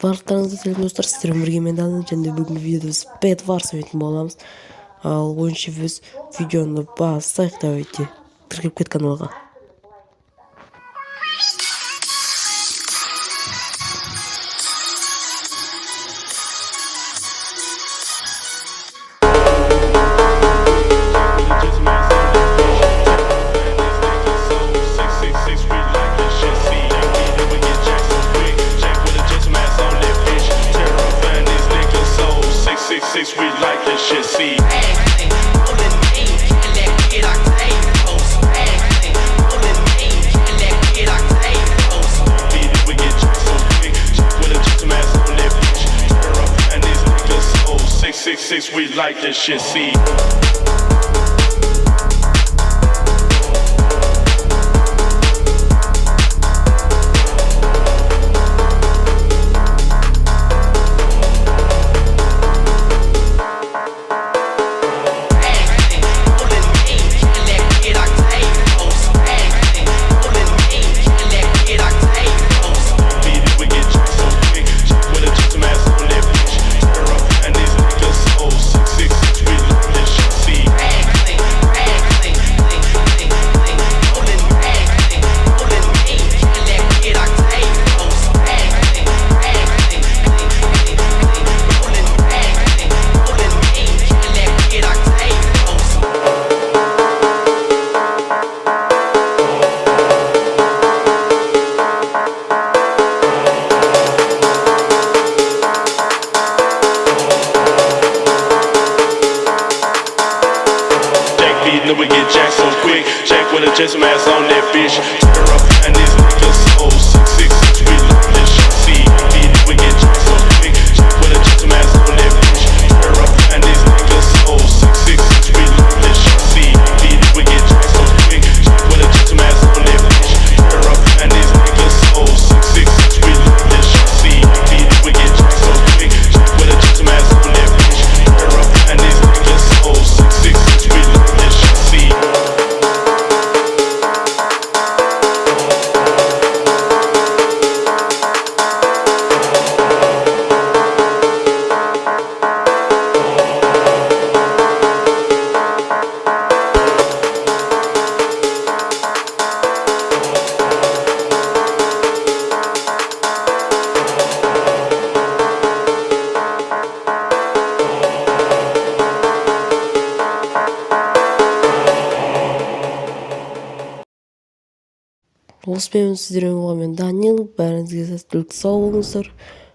Барлықтарыңызға сәлем достар, сіздермен бірге мен Danil, және бүгінгі видеода БедВарс ойнайтын боламыз. Ал ойыншы біз видеоны бастайық давайте. Кіріп кет каналға. We like this shit, see. We like this shit, see. We get jacked so quick, Jack with a just mask on that bitch. Tear up and these niggas so 666, we like this shit, see. We get jacked so quick, Jack with a just mask on that bitch. Tear up and these niggas so 666, we like this shit, see. We get jacked so quick, Jack with a just mask on that bitch. Tear up and these niggas so 666, we like this shit, see. We get jacked so quick, Jack with a just mask on that bitch. Tear up and these niggas so 666, we like this shit. Осымен сіздермен болған мен Danil, бәріңізге сәттілік, сау болыңыздар.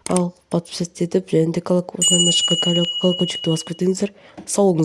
Ал подписаться етіп, және де колокольчикті басып кетіңіздер. Сау болыңыздар.